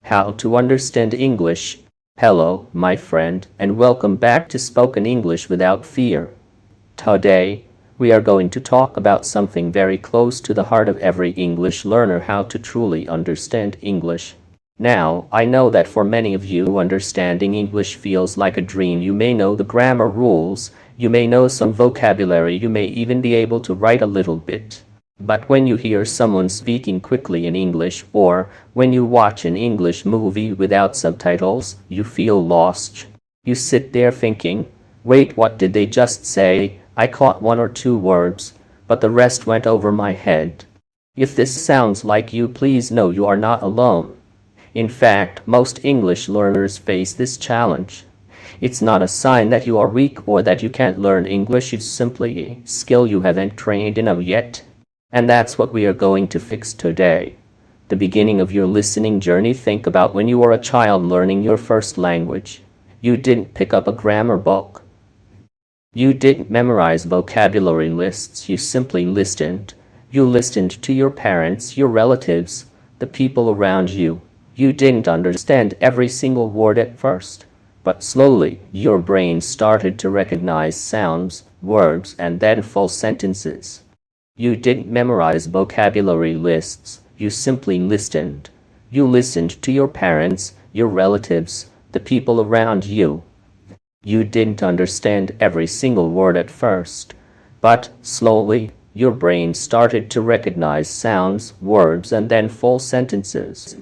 How to understand English. Hello, my friend, and welcome back to Spoken English Without Fear. Today, we are going to talk about something very close to the heart of every English learner: how to truly understand English. Now, I know that for many of you, understanding English feels like a dream. You may know the grammar rules, you may know some vocabulary, you may even be able to write a little bit. But when you hear someone speaking quickly in English, or when you watch an English movie without subtitles, you feel lost. You sit there thinking, wait, what did they just say? I caught one or two words, but the rest went over my head. If this sounds like you, please know you are not alone. In fact, most English learners face this challenge. It's not a sign that you are weak or that you can't learn English, it's simply a skill you haven't trained enough yet. And that's what we are going to fix today. The beginning of your listening journey. Think about when you were a child learning your first language. You didn't pick up a grammar book. You didn't memorize vocabulary lists, you simply listened. You listened to your parents, your relatives, the people around you. You didn't understand every single word at first, but slowly your brain started to recognize sounds, words, and then full sentences. You didn't memorize vocabulary lists, you simply listened. You listened to your parents, your relatives, the people around you. You didn't understand every single word at first, but slowly your brain started to recognize sounds, words, and then full sentences.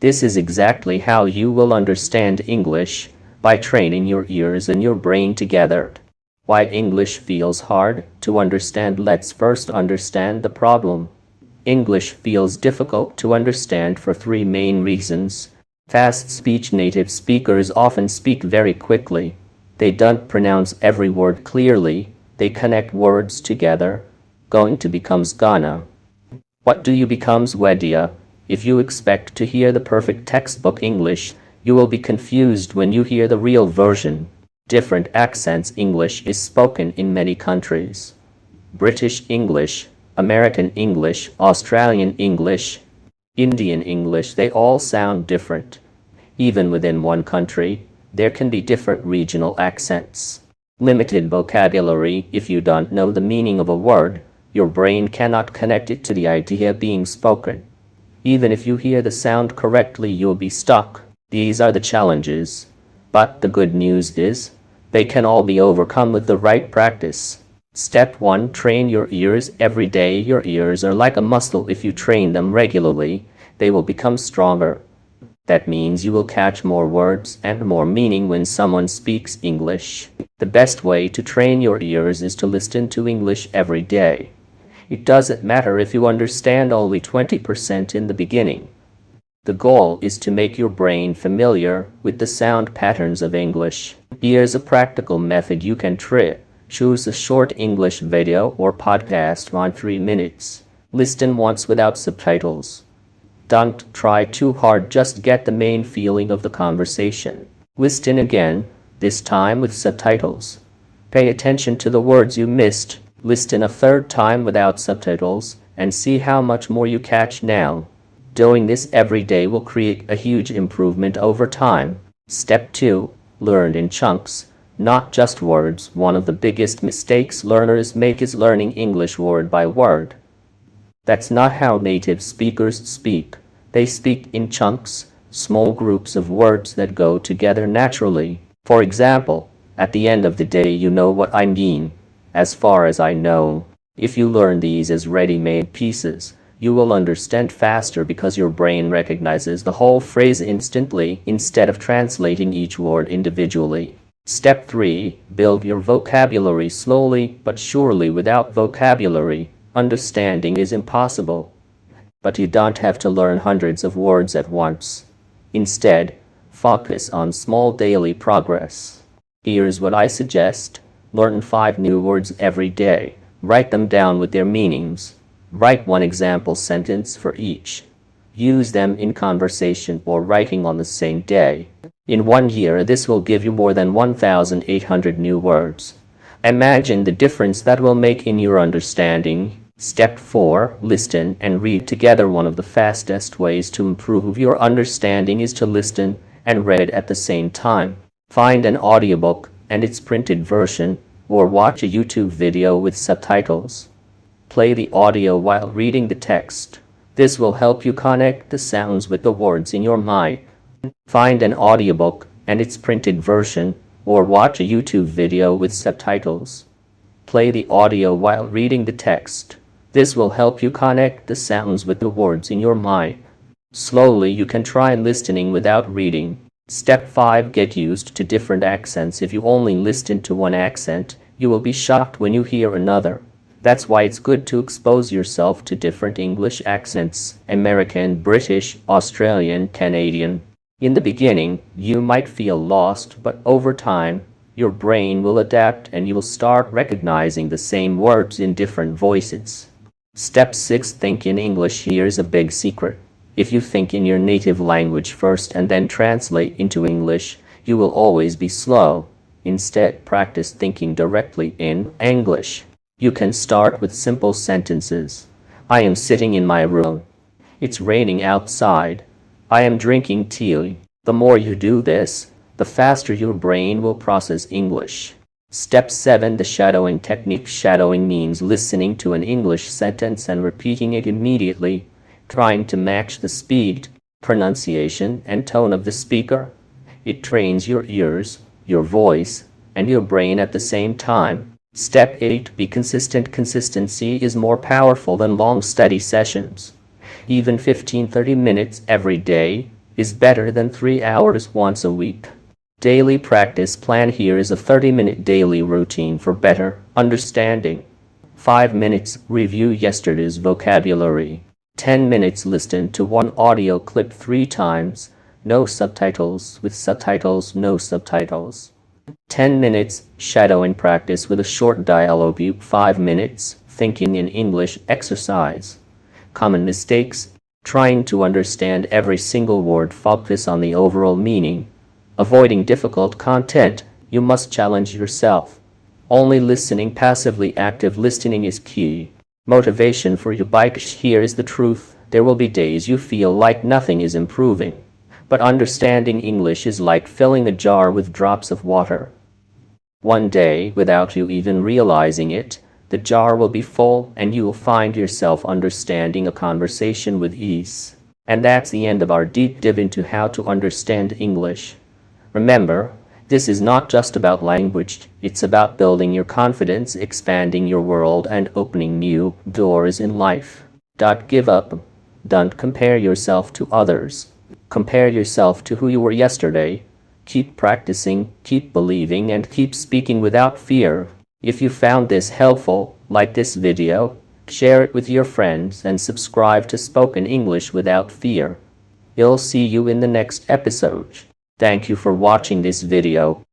This is exactly how you will understand English, by training your ears and your brain together. Why English feels hard to understand. Let's first understand the problem. English feels difficult to understand for three main reasons. Fast speech. Native speakers often speak very quickly. They don't pronounce every word clearly. They connect words together. Going to becomes gonna. What do you becomes wedia. If you expect to hear the perfect textbook English, you will be confused when you hear the real version. Different accents. English is spoken in many countries. British English, American English, Australian English, Indian English, they all sound different. Even within one country, there can be different regional accents. Limited vocabulary. If you don't know the meaning of a word, your brain cannot connect it to the idea being spoken. Even if you hear the sound correctly, you'll be stuck. These are the challenges. But the good news is, they can all be overcome with the right practice. Step 1. Train your ears every day. Your ears are like a muscle. If you train them regularly, they will become stronger. That means you will catch more words and more meaning when someone speaks English. The best way to train your ears is to listen to English every day. It doesn't matter if you understand only 20% in the beginning. The goal is to make your brain familiar with the sound patterns of English. Here's a practical method you can try. Choose a short English video or podcast on 3 minutes. Listen once without subtitles. Don't try too hard, just get the main feeling of the conversation. Listen again, this time with subtitles. Pay attention to the words you missed. Listen a third time without subtitles, and see how much more you catch now. Doing this every day will create a huge improvement over time. Step 2. Learn in chunks, not just words. One of the biggest mistakes learners make is learning English word by word. That's not how native speakers speak. They speak in chunks, small groups of words that go together naturally. For example, at the end of the day, you know what I mean. As far as I know, if you learn these as ready-made pieces, you will understand faster because your brain recognizes the whole phrase instantly instead of translating each word individually. Step 3. Build your vocabulary slowly but surely. Without vocabulary, understanding is impossible. But you don't have to learn hundreds of words at once. Instead, focus on small daily progress. Here's what I suggest. Learn 5 new words every day. Write them down with their meanings. Write one example sentence for each. Use them in conversation or writing on the same day. In 1 year, this will give you more than 1,800 new words. Imagine the difference that will make in your understanding. Step 4. Listen and read together. One of the fastest ways to improve your understanding is to listen and read at the same time. Find an audiobook and its printed version, or watch a YouTube video with subtitles. Play the audio while reading the text. This will help you connect the sounds with the words in your mind. Find an audiobook and its printed version, or watch a YouTube video with subtitles. Play the audio while reading the text. This will help you connect the sounds with the words in your mind. Slowly, you can try listening without reading. Step 5. Get used to different accents. If you only listen to one accent, you will be shocked when you hear another. That's why it's good to expose yourself to different English accents: American, British, Australian, Canadian. In the beginning, you might feel lost, but over time, your brain will adapt and you will start recognizing the same words in different voices. Step 6. Think in English. Here's a big secret. If you think in your native language first and then translate into English, you will always be slow. Instead, practice thinking directly in English. You can start with simple sentences. I am sitting in my room. It's raining outside. I am drinking tea. The more you do this, the faster your brain will process English. Step 7. The shadowing technique. Shadowing means listening to an English sentence and repeating it immediately, trying to match the speed, pronunciation, and tone of the speaker. It trains your ears, your voice, and your brain at the same time. Step 8. Be consistent. Consistency is more powerful than long study sessions. Even 15-30 minutes every day is better than 3 hours once a week. Daily practice plan. Here is a 30-minute daily routine for better understanding. 5 minutes review yesterday's vocabulary. 10 minutes listen to one audio clip 3 times. No subtitles, with subtitles, no subtitles. 10 minutes shadowing practice with a short dialogue. 5 minutes thinking in English exercise. Common mistakes: trying to understand every single word. Focus on the overall meaning. Avoiding difficult content. You must challenge yourself. Only listening passively. Active listening is key. Motivation for your bike. Here is the truth. There will be days you feel like nothing is improving. But understanding English is like filling a jar with drops of water. One day, without you even realizing it, the jar will be full and you will find yourself understanding a conversation with ease. And that's the end of our deep dive into how to understand English. Remember, this is not just about language, it's about building your confidence, expanding your world, and opening new doors in life. Don't give up. Don't compare yourself to others. Compare yourself to who you were yesterday. Keep practicing, keep believing, and keep speaking without fear. If you found this helpful, like this video, share it with your friends, and subscribe to Spoken English Without Fear. I'll see you in the next episode. Thank you for watching this video.